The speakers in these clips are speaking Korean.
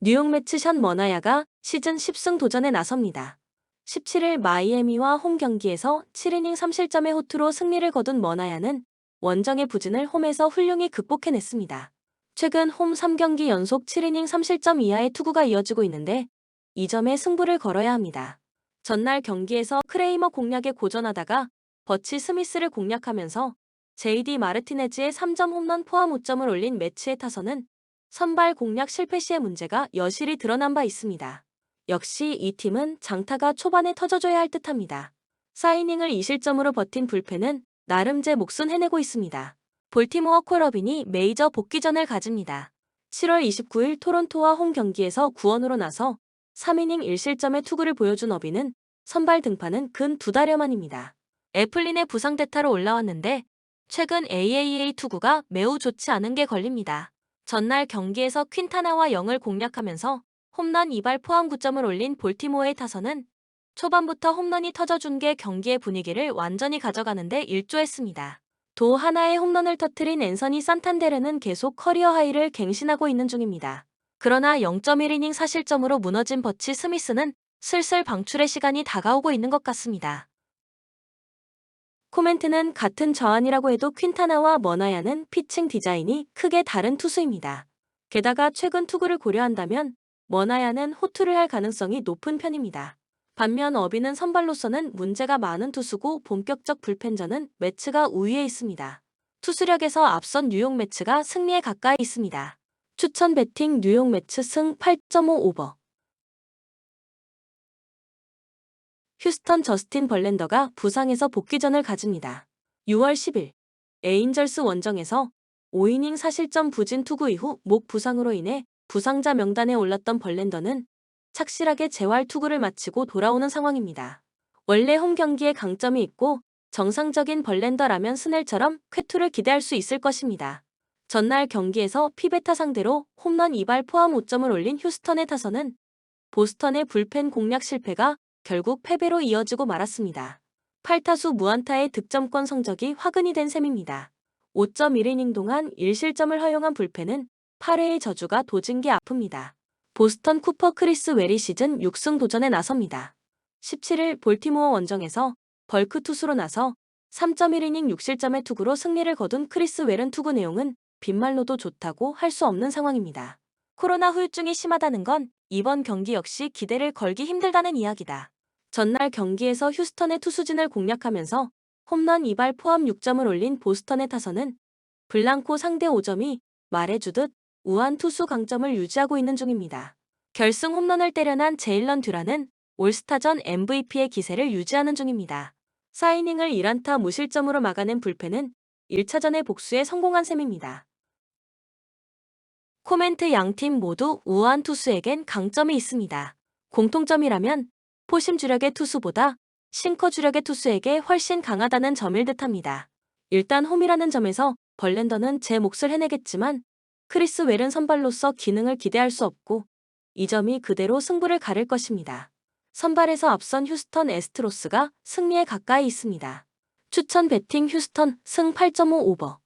뉴욕 매츠 션 머나야가 시즌 10승 도전에 나섭니다. 17일 마이애미와 홈 경기에서 7이닝 3실점의 호투로 승리를 거둔 머나야는 원정의 부진을 홈에서 훌륭히 극복해냈습니다. 최근 홈 3경기 연속 7이닝 3실점 이하의 투구가 이어지고 있는데 이 점에 승부를 걸어야 합니다. 전날 경기에서 크레이머 공략에 고전하다가 버치 스미스를 공략하면서 JD 마르티네즈의 3점 홈런 포함 5점을 올린 매치의 타선은 선발 공략 실패 시의 문제가 여실히 드러난 바 있습니다. 역시 이 팀은 장타가 초반에 터져줘야 할 듯합니다. 4이닝을 2실점으로 버틴 불펜은 나름 제 몫은 해내고 있습니다. 볼티모어 콜러빈이 메이저 복귀전을 가집니다. 7월 29일 토론토와 홈 경기에서 구원으로 나서 3이닝 1실점의 투구를 보여준 어빈은 선발 등판은 근 2달여 만입니다. 애플린의 부상 대타로 올라왔는데 최근 AAA 투구가 매우 좋지 않은 게 걸립니다. 전날 경기에서 퀸타나와 영을 공략하면서 홈런 2발 포함 9점을 올린 볼티모어의 타선은 초반부터 홈런이 터져준 게 경기의 분위기를 완전히 가져가는데 일조했습니다. 또 하나의 홈런을 터뜨린 앤서니 산탄데르는 계속 커리어 하이를 갱신하고 있는 중입니다. 그러나 0.1이닝 4실점으로 무너진 버치 스미스는 슬슬 방출의 시간이 다가오고 있는 것 같습니다. 코멘트는 같은 저안이라고 해도 퀸타나와 머나야는 피칭 디자인이 크게 다른 투수입니다. 게다가 최근 투구를 고려한다면 머나야는 호투를 할 가능성이 높은 편입니다. 반면 어빈은 선발로서는 문제가 많은 투수고 본격적 불펜전은 매츠가 우위에 있습니다. 투수력에서 앞선 뉴욕 매츠가 승리에 가까이 있습니다. 추천 배팅 뉴욕 매츠 승 8.5 오버. 휴스턴 저스틴 벌랜더가 부상에서 복귀전을 가집니다. 6월 10일 에인절스 원정에서 5이닝 4실점 부진 투구 이후 목 부상으로 인해 부상자 명단에 올랐던 벌랜더는 착실하게 재활 투구를 마치고 돌아오는 상황입니다. 원래 홈 경기에 강점이 있고 정상적인 벌랜더라면 스넬처럼 쾌투를 기대할 수 있을 것입니다. 전날 경기에서 피베타 상대로 홈런 2발 포함 5점을 올린 휴스턴의 타선은 보스턴의 불펜 공략 실패가 결국 패배로 이어지고 말았습니다. 8타수 무안타의 득점권 성적이 화근이 된 셈입니다. 5.1이닝 동안 1실점을 허용한 불펜은 8회의 저주가 도진 게 아픕니다. 보스턴 쿠퍼 크리스 웰이 시즌 6승 도전에 나섭니다. 17일 볼티모어 원정에서 벌크 투수로 나서 3.1이닝 6실점의 투구로 승리를 거둔 크리스 웰은 투구 내용은 빈말로도 좋다고 할 수 없는 상황입니다. 코로나 후유증이 심하다는 건 이번 경기 역시 기대를 걸기 힘들다는 이야기다. 전날 경기에서 휴스턴의 투수진을 공략하면서 홈런 2발 포함 6점을 올린 보스턴의 타선은 블랑코 상대 5점이 말해주듯 우한 투수 강점을 유지하고 있는 중입니다. 결승 홈런을 때려난 제일런 듀란은 올스타전 MVP의 기세를 유지하는 중입니다. 4이닝을 1안타 무실점으로 막아낸 불펜은 1차전의 복수에 성공한 셈입니다. 코멘트 양팀 모두 우한 투수에겐 강점이 있습니다. 공통점이라면 포심 주력의 투수보다 싱커 주력의 투수에게 훨씬 강하다는 점일 듯합니다. 일단 홈이라는 점에서 벌랜더는 제 몫을 해내겠지만 크리스 웰은 선발로서 기능을 기대할 수 없고 이 점이 그대로 승부를 가를 것입니다. 선발에서 앞선 휴스턴 애스트로스가 승리에 가까이 있습니다. 추천 배팅 휴스턴 승 8.5 오버.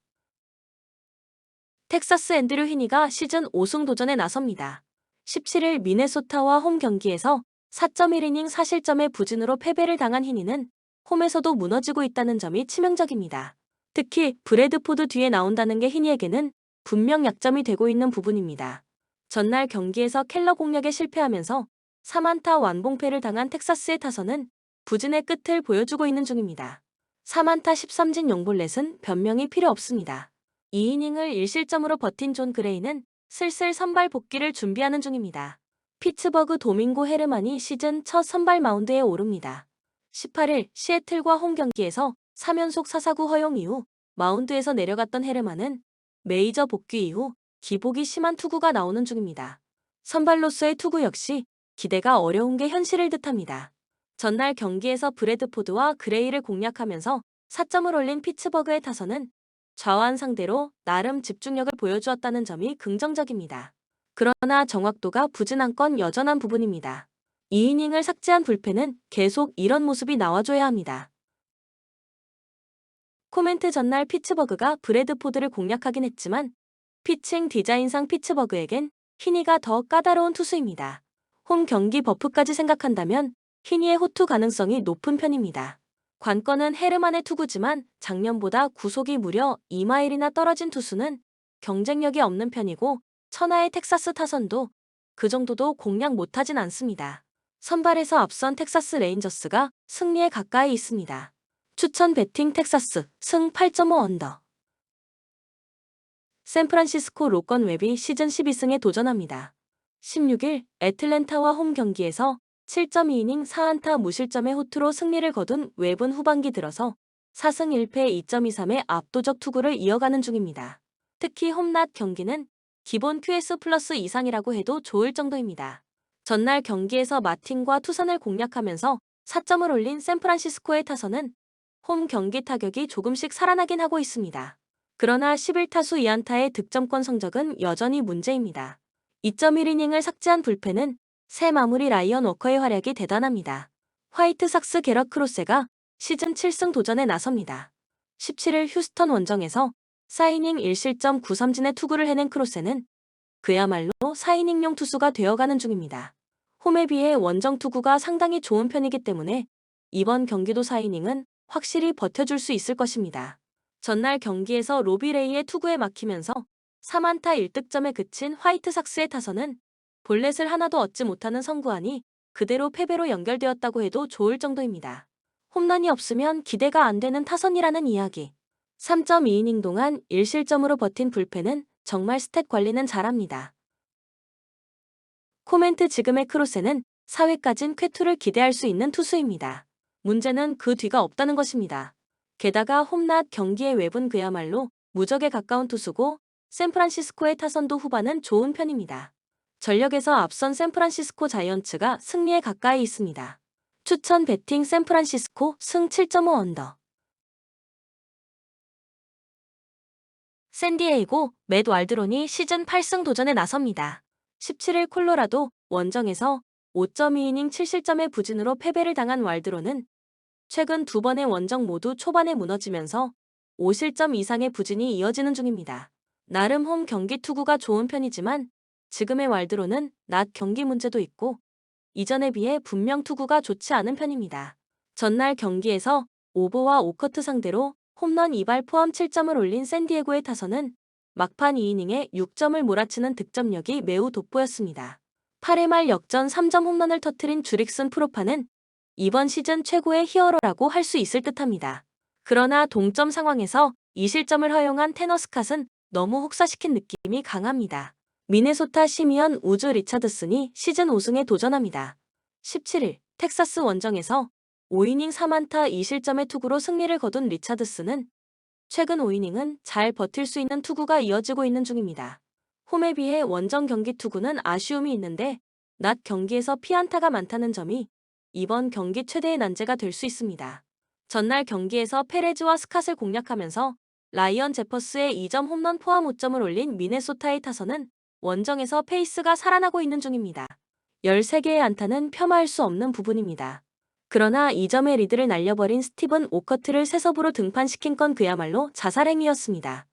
텍사스 앤드류 히니가 시즌 5승 도전에 나섭니다. 17일 미네소타와 홈 경기에서 4.1이닝 4실점의 부진으로 패배를 당한 히니는 홈에서도 무너지고 있다는 점이 치명적입니다. 특히 브래드포드 뒤에 나온다는 게 히니에게는 분명 약점이 되고 있는 부분입니다. 전날 경기에서 켈러 공략에 실패하면서 3안타 완봉패를 당한 텍사스의 타선은 부진의 끝을 보여주고 있는 중입니다. 3안타 13진 0볼넷은 변명이 필요 없습니다. 2이닝을 1실점으로 버틴 존 그레이는 슬슬 선발 복귀를 준비하는 중입니다. 피츠버그 도밍고 헤르만이 시즌 첫 선발 마운드에 오릅니다. 18일 시애틀과 홈 경기에서 3연속 사사구 허용 이후 마운드에서 내려갔던 헤르만은 메이저 복귀 이후 기복이 심한 투구가 나오는 중입니다. 선발로서의 투구 역시 기대가 어려운 게 현실일 듯합니다. 전날 경기에서 브래드포드와 그레이를 공략하면서 4점을 올린 피츠버그의 타선은 좌완 상대로 나름 집중력을 보여주었다는 점이 긍정적입니다. 그러나 정확도가 부진한 건 여전한 부분입니다. 2이닝을 삭제한 불펜은 계속 이런 모습이 나와줘야 합니다. 코멘트 전날 피츠버그가 브래드포드를 공략하긴 했지만 피칭 디자인상 피츠버그에겐 희니가 더 까다로운 투수입니다. 홈 경기 버프까지 생각한다면 희니의 호투 가능성이 높은 편입니다. 관건은 헤르만의 투구지만 작년보다 구속이 무려 2마일이나 떨어진 투수는 경쟁력이 없는 편이고 천하의 텍사스 타선도 그 정도도 공략 못하진 않습니다. 선발에서 앞선 텍사스 레인저스가 승리에 가까이 있습니다. 추천 배팅 텍사스 승 8.5 언더. 샌프란시스코 로건 웹이 시즌 12승에 도전합니다. 16일 애틀랜타와 홈 경기에서 7.2이닝 4안타 무실점의 호투로 승리를 거둔 웹은 후반기 들어서 4승 1패 2.23의 압도적 투구를 이어가는 중입니다. 특히 홈낮 경기는 기본 QS 플러스 이상이라고 해도 좋을 정도입니다. 전날 경기에서 마틴과 투선을 공략하면서 4점을 올린 샌프란시스코의 타선은 홈 경기 타격이 조금씩 살아나긴 하고 있습니다. 그러나 11타수 2안타의 득점권 성적은 여전히 문제입니다. 2.1이닝을 삭제한 불펜은 새 마무리 라이언 워커의 활약이 대단합니다. 화이트삭스 게럿 크로세가 시즌 7승 도전에 나섭니다. 17일 휴스턴 원정에서 4이닝 1실점 9삼진의 투구를 해낸 크로세는 그야말로 4이닝용 투수가 되어가는 중입니다. 홈에 비해 원정 투구가 상당히 좋은 편이기 때문에 이번 경기도 4이닝은 확실히 버텨줄 수 있을 것입니다. 전날 경기에서 로비 레이의 투구에 막히면서 3안타 1득점에 그친 화이트삭스의 타선은 볼넷을 하나도 얻지 못하는 선구안이 그대로 패배로 연결되었다고 해도 좋을 정도입니다. 홈런이 없으면 기대가 안 되는 타선이라는 이야기. 3.2이닝 동안 1실점으로 버틴 불펜은 정말 스탯 관리는 잘합니다. 코멘트 지금의 크로세는 4회까진 쾌투를 기대할 수 있는 투수입니다. 문제는 그 뒤가 없다는 것입니다. 게다가 홈낮 경기의 웹은 그야말로 무적에 가까운 투수고 샌프란시스코의 타선도 후반은 좋은 편입니다. 전력에서 앞선 샌프란시스코 자이언츠가 승리에 가까이 있습니다. 추천 배팅 샌프란시스코 승 7.5 언더. 샌디에이고 맷 왈드론이 시즌 8승 도전에 나섭니다. 17일 콜로라도 원정에서 5.2이닝 7실점의 부진으로 패배를 당한 왈드론은 최근 두 번의 원정 모두 초반에 무너지면서 5실점 이상의 부진이 이어지는 중입니다. 나름 홈 경기 투구가 좋은 편이지만 지금의 왈드론은 낮 경기 문제도 있고 이전에 비해 분명 투구가 좋지 않은 편입니다. 전날 경기에서 오버와 오커트 상대로 홈런 2발 포함 7점을 올린 샌디에고의 타선은 막판 2이닝에 6점을 몰아치는 득점력이 매우 돋보였습니다. 8회 말 역전 3점 홈런을 터뜨린 주릭슨 프로파는 이번 시즌 최고의 히어로라고 할 수 있을 듯합니다. 그러나 동점 상황에서 2실점을 허용한 테너 스캇은 너무 혹사시킨 느낌이 강합니다. 미네소타 시미언 우즈 리차드슨이 시즌 5승에 도전합니다. 17일 텍사스 원정에서 5이닝 3안타 2실점의 투구로 승리를 거둔 리차드슨은 최근 5이닝은 잘 버틸 수 있는 투구가 이어지고 있는 중입니다. 홈에 비해 원정 경기 투구는 아쉬움이 있는데 낮 경기에서 피안타가 많다는 점이 이번 경기 최대의 난제가 될 수 있습니다. 전날 경기에서 페레즈와 스캇을 공략하면서 라이언 제퍼스의 2점 홈런 포함 5점을 올린 미네소타의 타선은 원정에서 페이스가 살아나고 있는 중입니다. 13개의 안타는 폄하할 수 없는 부분입니다. 그러나 2점의 리드를 날려버린 스티븐 오커트를 세섭으로 등판시킨 건 그야말로 자살행위였습니다.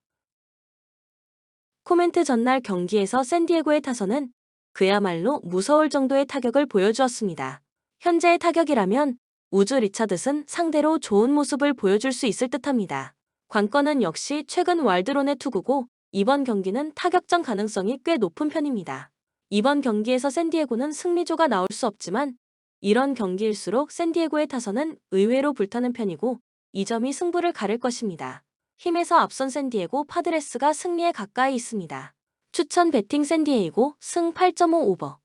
코멘트 전날 경기에서 샌디에고의 타선은 그야말로 무서울 정도의 타격을 보여주었습니다. 현재의 타격이라면 우즈 리차드슨 상대로 좋은 모습을 보여줄 수 있을 듯합니다. 관건은 역시 최근 왈드론의 투구고 이번 경기는 타격전 가능성이 꽤 높은 편입니다. 이번 경기에서 샌디에고는 승리조가 나올 수 없지만 이런 경기일수록 샌디에고의 타선은 의외로 불타는 편이고 이 점이 승부를 가를 것입니다. 힘에서 앞선 샌디에고 파드레스가 승리에 가까이 있습니다. 추천 배팅 샌디에이고 승 8.5 오버.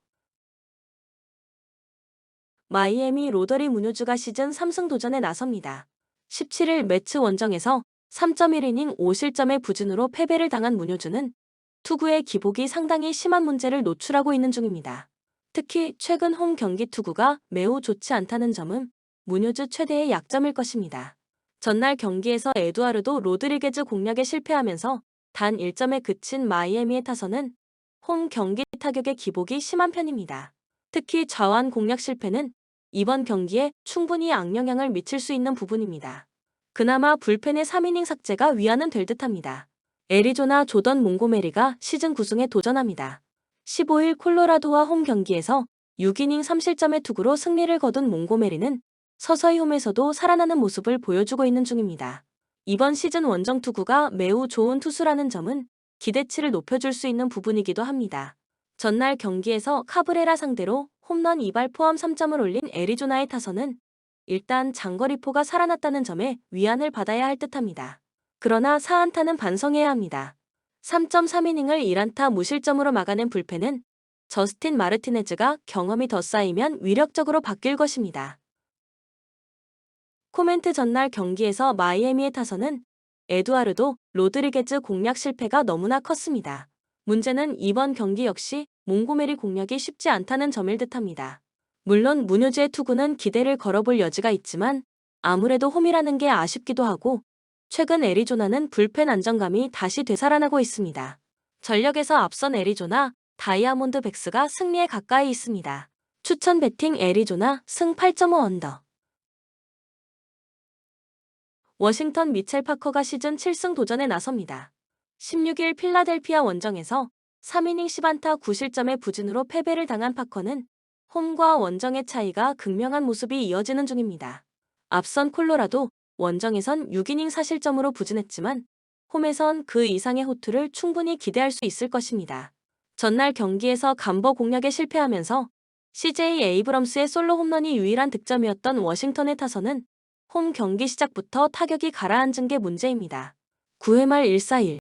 마이애미 로더리 무뇨즈가 시즌 3승 도전에 나섭니다. 17일 매츠 원정에서 3.1이닝 5실점의 부진으로 패배를 당한 무뇨즈는 투구의 기복이 상당히 심한 문제를 노출하고 있는 중입니다. 특히 최근 홈 경기 투구가 매우 좋지 않다는 점은 무뇨즈 최대의 약점일 것입니다. 전날 경기에서 에두아르도 로드리게즈 공략에 실패하면서 단 1점에 그친 마이애미의 타선은 홈 경기 타격의 기복이 심한 편입니다. 특히 좌완 공략 실패는 이번 경기에 충분히 악영향을 미칠 수 있는 부분입니다. 그나마 불펜의 3이닝 삭제가 위안은 될 듯합니다. 애리조나 조던 몽고메리가 시즌 9승에 도전합니다. 15일 콜로라도와 홈 경기에서 6이닝 3실점의 투구로 승리를 거둔 몽고메리는 서서히 홈에서도 살아나는 모습을 보여주고 있는 중입니다. 이번 시즌 원정 투구가 매우 좋은 투수라는 점은 기대치를 높여줄 수 있는 부분이기도 합니다. 전날 경기에서 카브레라 상대로 홈런 2발 포함 3점을 올린 애리조나의 타선은 일단 장거리포가 살아났다는 점에 위안을 받아야 할 듯합니다. 그러나 4안타는 반성해야 합니다. 3.3이닝을 1안타 무실점으로 막아낸 불펜은 저스틴 마르티네즈가 경험이 더 쌓이면 위력적으로 바뀔 것입니다. 코멘트 전날 경기에서 마이애미의 타선은 에두아르도 로드리게즈 공략 실패가 너무나 컸습니다. 문제는 이번 경기 역시 몽고메리 공략이 쉽지 않다는 점일 듯합니다. 물론 문효주의 투구는 기대를 걸어볼 여지가 있지만 아무래도 홈이라는 게 아쉽기도 하고 최근 애리조나는 불펜 안정감이 다시 되살아나고 있습니다. 전력에서 앞선 애리조나, 다이아몬드백스가 승리에 가까이 있습니다. 추천 배팅 애리조나 승 8.5 언더. 워싱턴 미첼 파커가 시즌 7승 도전에 나섭니다. 16일 필라델피아 원정에서 3이닝 10안타 9실점의 부진으로 패배를 당한 파커는 홈과 원정의 차이가 극명한 모습이 이어지는 중입니다. 앞선 콜로라도 원정에선 6이닝 4실점으로 부진했지만 홈에선 그 이상의 호투를 충분히 기대할 수 있을 것입니다. 전날 경기에서 감버 공략에 실패하면서 CJ 에이브럼스의 솔로 홈런이 유일한 득점이었던 워싱턴의 타선은 홈 경기 시작부터 타격이 가라앉은 게 문제입니다. 9회 말 1-4-1,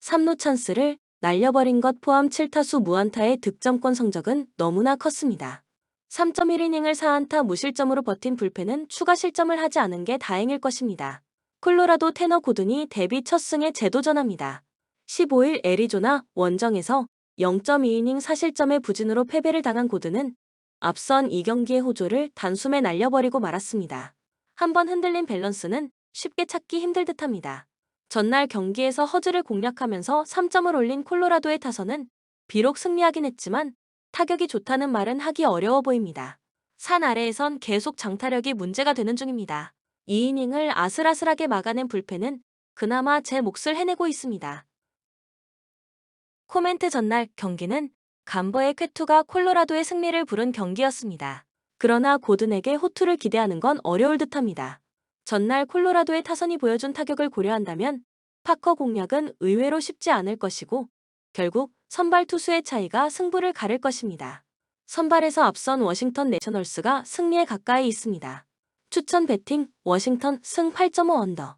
3루 찬스를 날려버린 것 포함 7타수 무안타의 득점권 성적은 너무나 컸습니다. 3.1이닝을 4안타 무실점으로 버틴 불펜은 추가 실점을 하지 않은 게 다행일 것입니다. 콜로라도 테너 고든이 데뷔 첫 승에 재도전합니다. 15일 애리조나 원정에서 0.2이닝 4실점의 부진으로 패배를 당한 고든은 앞선 2경기의 호조를 단숨에 날려버리고 말았습니다. 한번 흔들린 밸런스는 쉽게 찾기 힘들 듯합니다. 전날 경기에서 허즈를 공략하면서 3점을 올린 콜로라도의 타선은 비록 승리하긴 했지만 타격이 좋다는 말은 하기 어려워 보입니다. 산 아래에선 계속 장타력이 문제가 되는 중입니다. 2이닝을 아슬아슬하게 막아낸 불펜은 그나마 제 몫을 해내고 있습니다. 코멘트 전날 경기는 감버의 쾌투가 콜로라도의 승리를 부른 경기였습니다. 그러나 고든에게 호투를 기대하는 건 어려울 듯합니다. 전날 콜로라도의 타선이 보여준 타격을 고려한다면 파커 공략은 의외로 쉽지 않을 것이고 결국 선발 투수의 차이가 승부를 가를 것입니다. 선발에서 앞선 워싱턴 내셔널스가 승리에 가까이 있습니다. 추천 배팅 워싱턴 승 8.5 언더.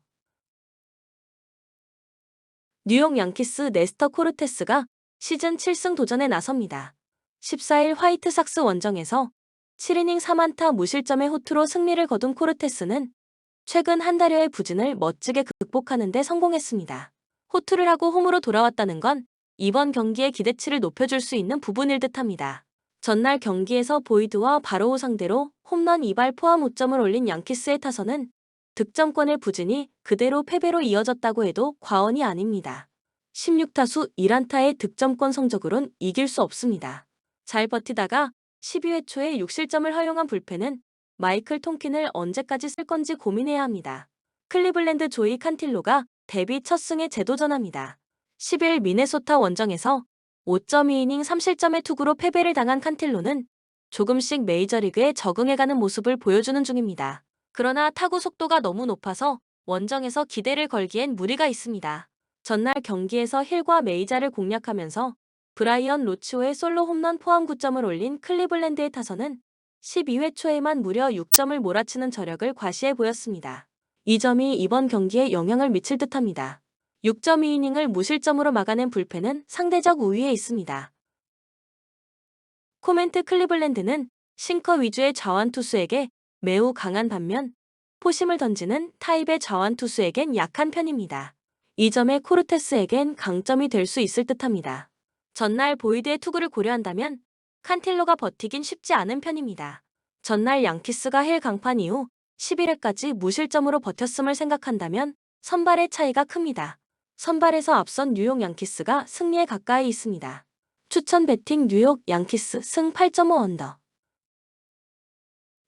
뉴욕 양키스 네스터 코르테스가 시즌 7승 도전에 나섭니다. 14일 화이트삭스 원정에서 7이닝 3안타 무실점의 호투로 승리를 거둔 코르테스는 최근 한 달여의 부진을 멋지게 극복하는 데 성공했습니다. 호투를 하고 홈으로 돌아왔다는 건 이번 경기의 기대치를 높여줄 수 있는 부분일 듯합니다. 전날 경기에서 보이드와 바로우 상대로 홈런 2발 포함 5점을 올린 양키스의 타선은 득점권의 부진이 그대로 패배로 이어졌다고 해도 과언이 아닙니다. 16타수 1안타의 득점권 성적으론 이길 수 없습니다. 잘 버티다가 12회 초에 6실점을 허용한 불펜은 마이클 톰킨을 언제까지 쓸 건지 고민해야 합니다. 클리블랜드 조이 칸틸로가 데뷔 첫 승에 재도전합니다. 10일 미네소타 원정에서 5.2이닝 3실점의 투구로 패배를 당한 칸틸로는 조금씩 메이저리그에 적응해가는 모습을 보여주는 중입니다. 그러나 타구 속도가 너무 높아서 원정에서 기대를 걸기엔 무리가 있습니다. 전날 경기에서 힐과 메이자를 공략하면서 브라이언 로치오의 솔로 홈런 포함 9점을 올린 클리블랜드의 타선은 12회 초에만 무려 6점을 몰아치는 저력을 과시해 보였습니다. 이 점이 이번 경기에 영향을 미칠 듯합니다. 6.2이닝을 무실점으로 막아낸 불펜은 상대적 우위에 있습니다. 코멘트 클리블랜드는 싱커 위주의 좌완 투수에게 매우 강한 반면 포심을 던지는 타입의 좌완 투수에겐 약한 편입니다. 이 점에 코르테스에겐 강점이 될 수 있을 듯합니다. 전날 보이드의 투구를 고려한다면 칸틸로가 버티긴 쉽지 않은 편입니다. 전날 양키스가 힐 강판 이후 11회까지 무실점으로 버텼음을 생각한다면 선발의 차이가 큽니다. 선발에서 앞선 뉴욕 양키스가 승리에 가까이 있습니다. 추천 배팅 뉴욕 양키스 승 8.5 언더.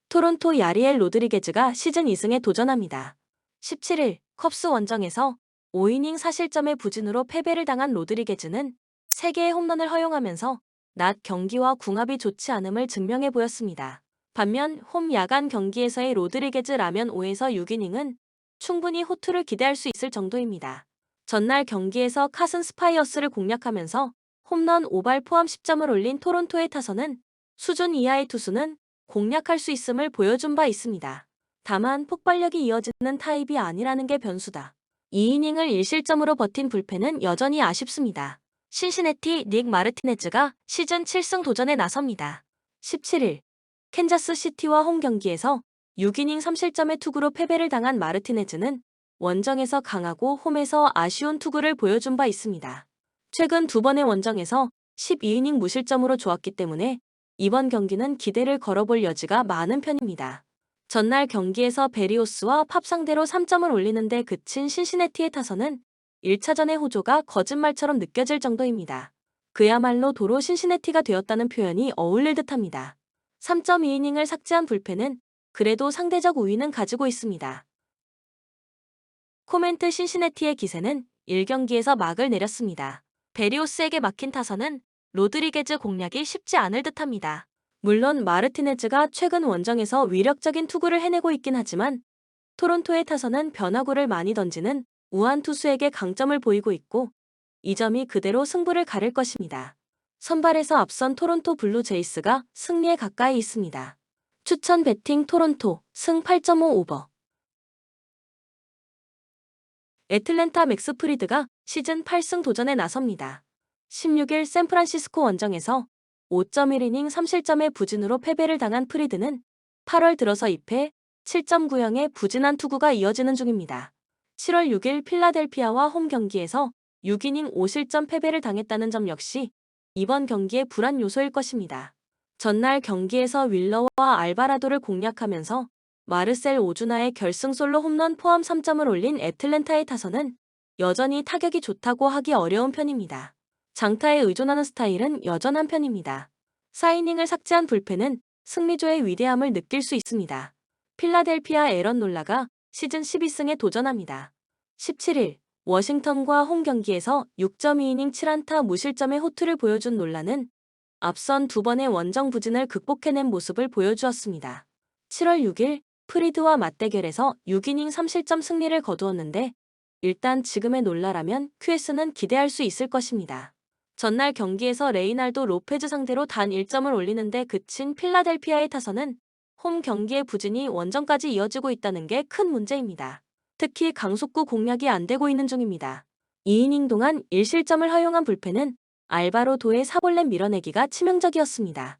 토론토 야리엘 로드리게즈가 시즌 2승에 도전합니다. 17일 컵스 원정에서 5이닝 4실점의 부진으로 패배를 당한 로드리게즈는 3개의 홈런을 허용하면서 낮 경기와 궁합이 좋지 않음을 증명해 보였습니다. 반면 홈 야간 경기에서의 로드리게즈 라면 5에서 6이닝은 충분히 호투를 기대할 수 있을 정도입니다. 전날 경기에서 카슨 스파이어스를 공략하면서 홈런 5발 포함 10점을 올린 토론토의 타선은 수준 이하의 투수는 공략할 수 있음을 보여준 바 있습니다. 다만 폭발력이 이어지는 타입이 아니라는 게 변수다. 2이닝을 1실점으로 버틴 불펜은 여전히 아쉽습니다. 신시내티 닉 마르티네즈가 시즌 7승 도전에 나섭니다. 17일 캔자스 시티와 홈 경기에서 6이닝 3실점의 투구로 패배를 당한 마르티네즈는 원정에서 강하고 홈에서 아쉬운 투구를 보여준 바 있습니다. 최근 두 번의 원정에서 12이닝 무실점으로 좋았기 때문에 이번 경기는 기대를 걸어볼 여지가 많은 편입니다. 전날 경기에서 베리오스와 팝 상대로 3점을 올리는데 그친 신시내티의 타선은 1차전의 호조가 거짓말처럼 느껴질 정도입니다. 그야말로 도로 신시내티가 되었다는 표현이 어울릴 듯합니다. 3.2이닝을 삭제한 불펜은 그래도 상대적 우위는 가지고 있습니다. 코멘트 신시내티의 기세는 1경기에서 막을 내렸습니다. 베리오스에게 막힌 타선은 로드리게즈 공략이 쉽지 않을 듯합니다. 물론 마르티네즈가 최근 원정에서 위력적인 투구를 해내고 있긴 하지만 토론토의 타선은 변화구를 많이 던지는 우한 투수에게 강점을 보이고 있고 이 점이 그대로 승부를 가릴 것입니다. 선발에서 앞선 토론토 블루 제이스가 승리에 가까이 있습니다. 추천 배팅 토론토 승 8.5 오버. 애틀랜타 맥스 프리드가 시즌 8승 도전에 나섭니다. 16일 샌프란시스코 원정에서 5.1이닝 3실점의 부진으로 패배를 당한 프리드는 8월 들어서 2패 7.90의 부진한 투구가 이어지는 중입니다. 7월 6일 필라델피아와 홈 경기에서 6이닝 5실점 패배를 당했다는 점 역시 이번 경기의 불안 요소일 것입니다. 전날 경기에서 윌러와 알바라도를 공략하면서 마르셀 오주나의 결승 솔로 홈런 포함 3점을 올린 애틀랜타의 타선은 여전히 타격이 좋다고 하기 어려운 편입니다. 장타에 의존하는 스타일은 여전한 편입니다. 4이닝을 삭제한 불펜은 승리조의 위대함을 느낄 수 있습니다. 필라델피아 에런 놀라가 시즌 12승에 도전합니다. 17일 워싱턴과 홈 경기에서 6.2이닝 7안타 무실점의 호투를 보여준 놀라는 앞선 두 번의 원정 부진을 극복해낸 모습을 보여주었습니다. 7월 6일 프리드와 맞대결에서 6이닝 3실점 승리를 거두었는데 일단 지금의 놀라라면 QS는 기대할 수 있을 것입니다. 전날 경기에서 레이날도 로페즈 상대로 단 1점을 올리는데 그친 필라델피아의 타선은 홈 경기의 부진이 원정까지 이어지고 있다는 게 큰 문제입니다. 특히 강속구 공략이 안 되고 있는 중입니다. 2이닝 동안 1실점을 허용한 불펜은 알바로 도의 사볼렛 밀어내기가 치명적이었습니다.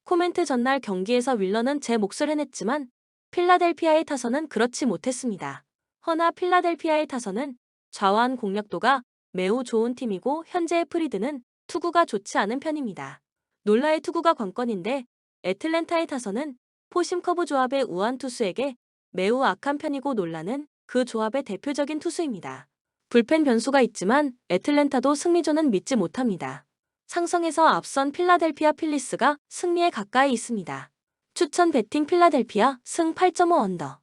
코멘트 전날 경기에서 윌러는 제 몫을 해냈지만 필라델피아의 타선은 그렇지 못했습니다. 허나 필라델피아의 타선은 좌완 공략도가 매우 좋은 팀이고 현재의 프리드는 투구가 좋지 않은 편입니다. 놀라의 투구가 관건인데 애틀랜타의 타선은 포심 커브 조합의 우한 투수에게 매우 악한 편이고 놀라는 그 조합의 대표적인 투수입니다. 불펜 변수가 있지만 애틀랜타도 승리조는 믿지 못합니다. 상성에서 앞선 필라델피아 필리스가 승리에 가까이 있습니다. 추천 배팅 필라델피아 승 8.5 언더.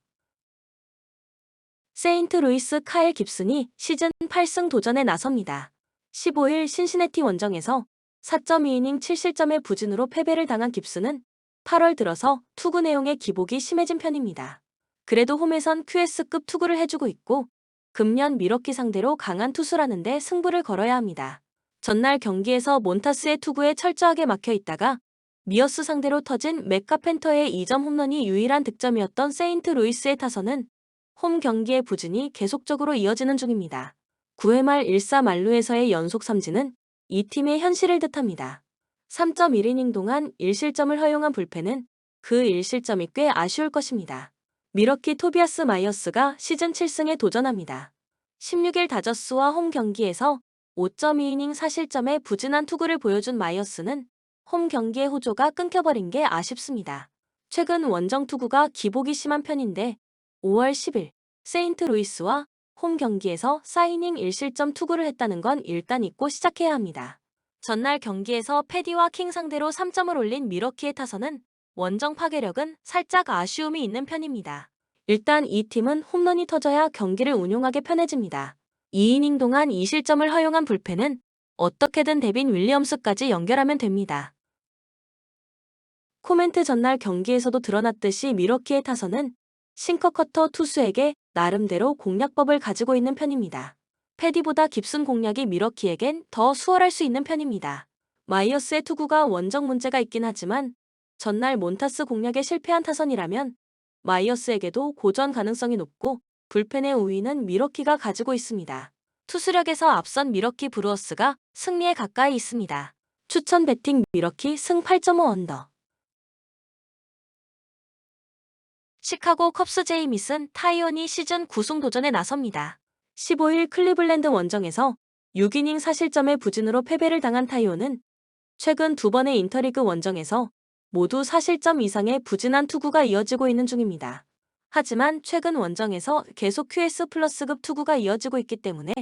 세인트루이스 카일 깁슨이 시즌 8승 도전에 나섭니다. 15일 신시내티 원정에서 4.2이닝 7실점의 부진으로 패배를 당한 깁슨은 8월 들어서 투구 내용의 기복이 심해진 편입니다. 그래도 홈에선 QS급 투구를 해주고 있고 금년 미러키 상대로 강한 투수라는데 승부를 걸어야 합니다. 전날 경기에서 몬타스의 투구에 철저하게 막혀 있다가 미어스 상대로 터진 맥 카펜터의 2점 홈런이 유일한 득점이었던 세인트루이스의 타선은 홈 경기의 부진이 계속적으로 이어지는 중입니다. 9회 말 1사 만루에서의 연속 삼진은 이 팀의 현실을 뜻합니다. 3.1이닝 동안 1실점을 허용한 불펜은 그 1실점이 꽤 아쉬울 것입니다. 미러키 토비아스 마이어스가 시즌 7승에 도전합니다. 16일 다저스와 홈 경기에서 5.2이닝 4실점의 부진한 투구를 보여준 마이어스는 홈 경기의 호조가 끊겨버린 게 아쉽습니다. 최근 원정 투구가 기복이 심한 편인데 5월 10일 세인트루이스와 홈 경기에서 4이닝 1실점 투구를 했다는 건 일단 잊고 시작해야 합니다. 전날 경기에서 패디와 킹 상대로 3점을 올린 미러키의 타선은 원정 파괴력은 살짝 아쉬움이 있는 편입니다. 일단 이 팀은 홈런이 터져야 경기를 운용하기 편해집니다. 2이닝 동안 2실점을 허용한 불펜은 어떻게든 데빈 윌리엄스까지 연결하면 됩니다. 코멘트 전날 경기에서도 드러났듯이 미러키의 타선은 싱커 커터 투수에게 나름대로 공략법을 가지고 있는 편입니다. 패디보다 깊은 공략이 미러키에겐 더 수월할 수 있는 편입니다. 마이어스의 투구가 원정 문제가 있긴 하지만 전날 몬타스 공략에 실패한 타선이라면 마이어스에게도 고전 가능성이 높고 불펜의 우위는 미러키가 가지고 있습니다. 투수력에서 앞선 미러키 브루어스가 승리에 가까이 있습니다. 추천 배팅 미러키 승 8.5 언더. 시카고 컵스 제이미슨 타이온이 시즌 9승 도전에 나섭니다. 15일 클리블랜드 원정에서 6이닝 사실점의 부진으로 패배를 당한 타이온은 최근 두 번의 인터리그 원정에서 모두 사실점 이상의 부진한 투구가 이어지고 있는 중입니다. 하지만 최근 원정에서 계속 QS 플러스급 투구가 이어지고 있기 때문에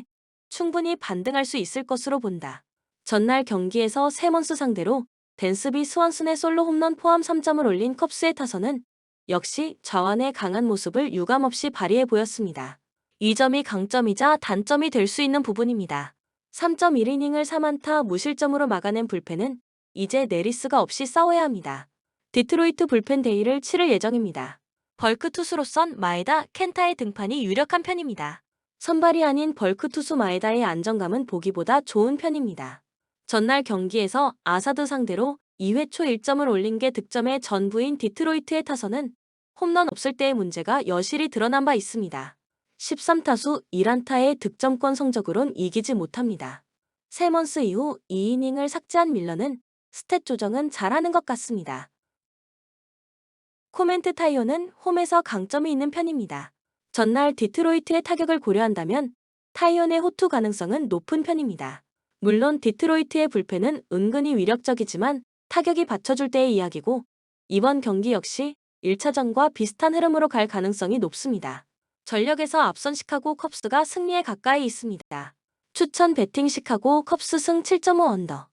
충분히 반등할 수 있을 것으로 본다. 전날 경기에서 세먼스 상대로 댄스비 스완슨의 솔로 홈런 포함 3점을 올린 컵스의 타선은 역시 좌완의 강한 모습을 유감없이 발휘해 보였습니다. 이 점이 강점이자 단점이 될 수 있는 부분입니다. 3.1이닝을 4안타 무실점으로 막아낸 불펜은 이제 내리스가 없이 싸워야 합니다. 디트로이트 불펜 데이를 치를 예정입니다. 벌크 투수로선 마에다, 켄타의 등판이 유력한 편입니다. 선발이 아닌 벌크 투수 마에다의 안정감은 보기보다 좋은 편입니다. 전날 경기에서 아사드 상대로 2회 초 1점을 올린 게 득점의 전부인 디트로이트의 타선은 홈런 없을 때의 문제가 여실히 드러난 바 있습니다. 13타수 1안타의 득점권 성적으론 이기지 못합니다. 세먼스 이후 2이닝을 삭제한 밀러는 스탯 조정은 잘하는 것 같습니다. 코멘트 타이온은 홈에서 강점이 있는 편입니다. 전날 디트로이트의 타격을 고려한다면 타이온의 호투 가능성은 높은 편입니다. 물론 디트로이트의 불펜은 은근히 위력적이지만 타격이 받쳐줄 때의 이야기고 이번 경기 역시 1차전과 비슷한 흐름으로 갈 가능성이 높습니다. 전력에서 앞선 시카고 컵스가 승리에 가까이 있습니다. 추천 배팅 시카고 컵스 승 7.5 언더.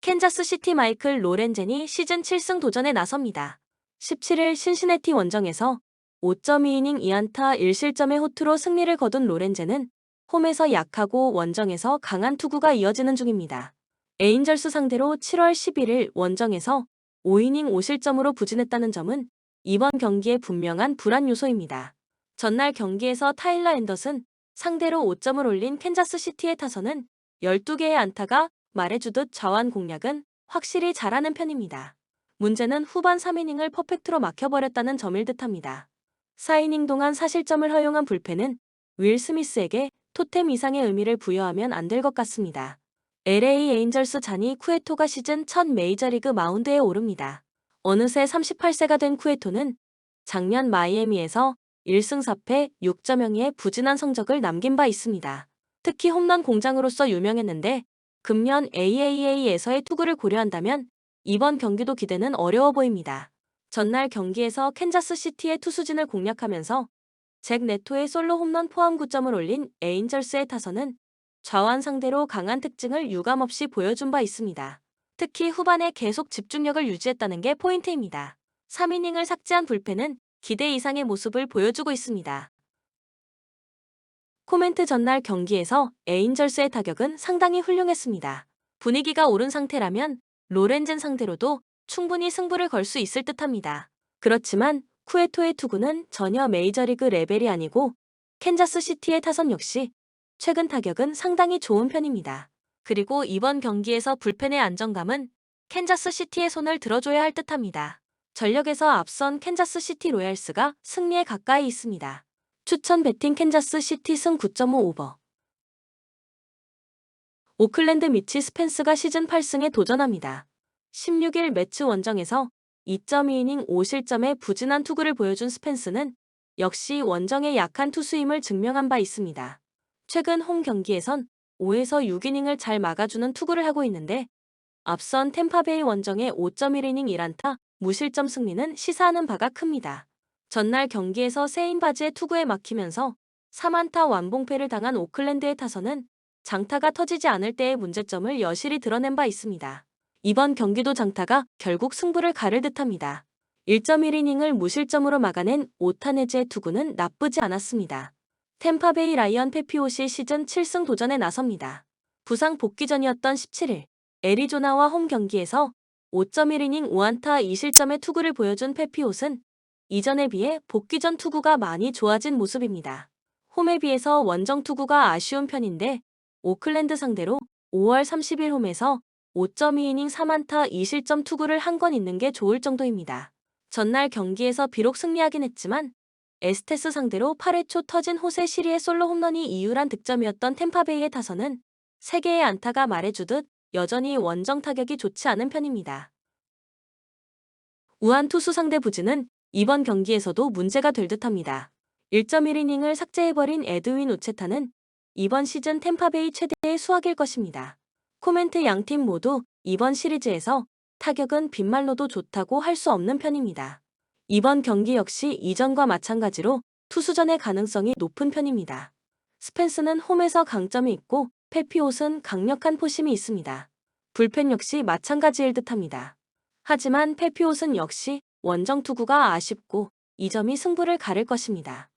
캔자스 시티 마이클 로렌젠이 시즌 7승 도전에 나섭니다. 17일 신시내티 원정에서 5.2이닝 2안타 1실점의 호투로 승리를 거둔 로렌젠은 홈에서 약하고 원정에서 강한 투구가 이어지는 중입니다. 에인절스 상대로 7월 11일 원정에서 5이닝 5실점으로 부진했다는 점은 이번 경기의 분명한 불안 요소입니다. 전날 경기에서 타일러 앤더슨 상대로 5점을 올린 캔자스 시티의 타선은 12개의 안타가 말해주듯 좌완 공략은 확실히 잘하는 편입니다. 문제는 후반 3이닝을 퍼펙트로 막혀버렸다는 점일 듯합니다. 4이닝 동안 사실점을 허용한 불펜은 윌 스미스에게 토템 이상의 의미를 부여하면 안 될 것 같습니다. LA 에인절스 자니 쿠에토가 시즌 첫 메이저리그 마운드에 오릅니다. 어느새 38세가 된 쿠에토는 작년 마이애미에서 1승 4패 6.0의 부진한 성적을 남긴 바 있습니다. 특히 홈런 공장으로서 유명했는데 금년 AAA에서의 투구를 고려한다면 이번 경기도 기대는 어려워 보입니다. 전날 경기에서 캔자스 시티의 투수진을 공략하면서 잭 네토의 솔로 홈런 포함 9점을 올린 에인절스의 타선은 좌완 상대로 강한 특징을 유감없이 보여준 바 있습니다. 특히 후반에 계속 집중력을 유지했다는 게 포인트입니다. 3이닝을 삭제한 불펜은 기대 이상의 모습을 보여주고 있습니다. 코멘트 전날 경기에서 에인절스의 타격은 상당히 훌륭했습니다. 분위기가 오른 상태라면 로렌젠 상대로도 충분히 승부를 걸 수 있을 듯합니다. 그렇지만 쿠에토의 투구는 전혀 메이저리그 레벨이 아니고 캔자스 시티의 타선 역시 최근 타격은 상당히 좋은 편입니다. 그리고 이번 경기에서 불펜의 안정감은 캔자스 시티의 손을 들어줘야 할 듯합니다. 전력에서 앞선 캔자스 시티 로얄스가 승리에 가까이 있습니다. 추천 배팅 캔자스 시티 승 9.5 오버. 오클랜드 미치 스펜스가 시즌 8승에 도전합니다. 16일 매츠 원정에서 2.2이닝 5실점의 부진한 투구를 보여준 스펜스는 역시 원정의 약한 투수임을 증명한 바 있습니다. 최근 홈 경기에선 5에서 6이닝을 잘 막아주는 투구를 하고 있는데 앞선 템파베이 원정의 5.1이닝 1안타 무실점 승리는 시사하는 바가 큽니다. 전날 경기에서 세인 바지의 투구에 막히면서 3안타 완봉패를 당한 오클랜드의 타선은 장타가 터지지 않을 때의 문제점을 여실히 드러낸 바 있습니다. 이번 경기도 장타가 결국 승부를 가를 듯합니다. 1.1이닝을 무실점으로 막아낸 오타네즈의 투구는 나쁘지 않았습니다. 템파베이 라이언 패피옷이 시즌 7승 도전에 나섭니다. 부상 복귀 전이었던 17일, 애리조나와 홈 경기에서 5.1이닝 5안타 2실점의 투구를 보여준 패피옷은 이전에 비해 복귀 전 투구가 많이 좋아진 모습입니다. 홈에 비해서 원정 투구가 아쉬운 편인데 오클랜드 상대로 5월 30일 홈에서 5.2이닝 3안타 2실점 투구를 한 건 있는 게 좋을 정도입니다. 전날 경기에서 비록 승리하긴 했지만 에스테스 상대로 8회 초 터진 호세 시리의 솔로 홈런이 이유란 득점이었던 템파베이의 타선은 3개의 안타가 말해주듯 여전히 원정 타격이 좋지 않은 편입니다. 우한 투수 상대 부진은 이번 경기에서도 문제가 될 듯합니다. 1.1이닝을 삭제해버린 에드윈 우체타는 이번 시즌 템파베이 최대의 수확일 것입니다. 코멘트 양팀 모두 이번 시리즈에서 타격은 빗말로도 좋다고 할 수 없는 편입니다. 이번 경기 역시 이전과 마찬가지로 투수전의 가능성이 높은 편입니다. 스펜스는 홈에서 강점이 있고 패피옷은 강력한 포심이 있습니다. 불펜 역시 마찬가지일 듯합니다. 하지만 패피옷은 역시 원정 투구가 아쉽고 이 점이 승부를 가를 것입니다.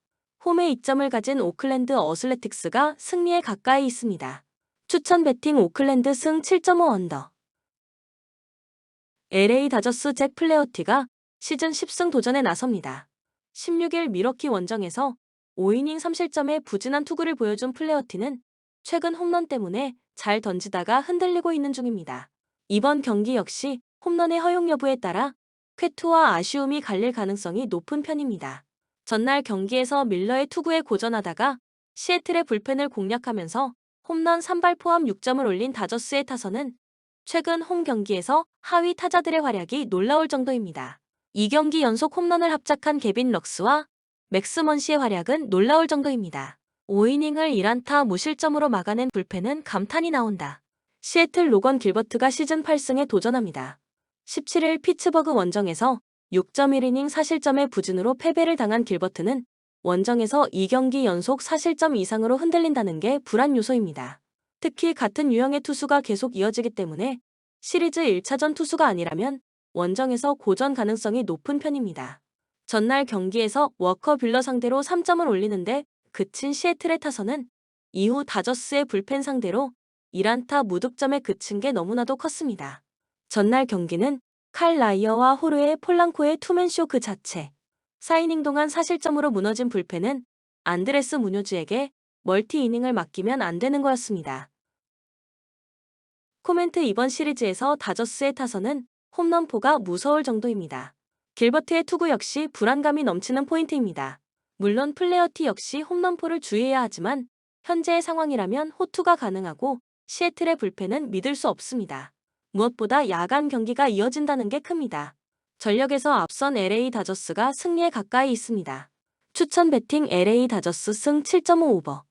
홈에 이점을 가진 오클랜드 어슬레틱스가 승리에 가까이 있습니다. 추천 배팅 오클랜드 승 7.5 언더. LA 다저스 잭 플레어티가 시즌 10승 도전에 나섭니다. 16일 미러키 원정에서 5이닝 3실점의 부진한 투구를 보여준 플레어티는 최근 홈런 때문에 잘 던지다가 흔들리고 있는 중입니다. 이번 경기 역시 홈런의 허용 여부에 따라 쾌투와 아쉬움이 갈릴 가능성이 높은 편입니다. 전날 경기에서 밀러의 투구에 고전하다가 시애틀의 불펜을 공략하면서 홈런 3발 포함 6점을 올린 다저스의 타선은 최근 홈 경기에서 하위 타자들의 활약이 놀라울 정도입니다. 2경기 연속 홈런을 합작한 개빈 럭스와 맥스 먼시의 활약은 놀라울 정도입니다. 5이닝을 1안타 무실점으로 막아낸 불펜은 감탄이 나온다. 시애틀 로건 길버트가 시즌 8승에 도전합니다. 17일 피츠버그 원정에서 6.1이닝 4실점의 부진으로 패배를 당한 길버트는 원정에서 2경기 연속 4실점 이상으로 흔들린다는 게 불안 요소입니다. 특히 같은 유형의 투수가 계속 이어지기 때문에 시리즈 1차전 투수가 아니라면 원정에서 고전 가능성이 높은 편입니다. 전날 경기에서 워커 뷰러 상대로 3점을 올리는데 그친 시애틀의 타선은 이후 다저스의 불펜 상대로 1안타 무득점에 그친 게 너무나도 컸습니다. 전날 경기는 칼 라이어와 호르의 폴랑코의 투맨쇼 그 자체. 4이닝 동안 4실점으로 무너진 불펜은 안드레스 무뇨즈에게 멀티 이닝을 맡기면 안 되는 거였습니다. 코멘트 이번 시리즈에서 다저스의 타선은 홈런포가 무서울 정도입니다. 길버트의 투구 역시 불안감이 넘치는 포인트입니다. 물론 플레어티 역시 홈런포를 주의해야 하지만 현재의 상황이라면 호투가 가능하고 시애틀의 불펜은 믿을 수 없습니다. 무엇보다 야간 경기가 이어진다는 게 큽니다. 전력에서 앞선 LA 다저스가 승리에 가까이 있습니다. 추천 배팅 LA 다저스 승 7.5 오버.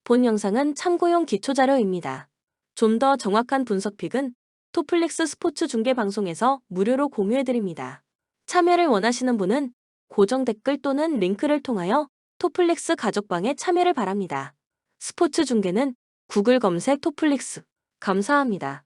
본 영상은 참고용 기초자료입니다. 좀 더 정확한 분석픽은 토플릭스 스포츠 중계 방송에서 무료로 공유해드립니다. 참여를 원하시는 분은 고정 댓글 또는 링크를 통하여 토플릭스 가족방에 참여를 바랍니다. 스포츠 중계는 구글 검색 토플릭스. 감사합니다.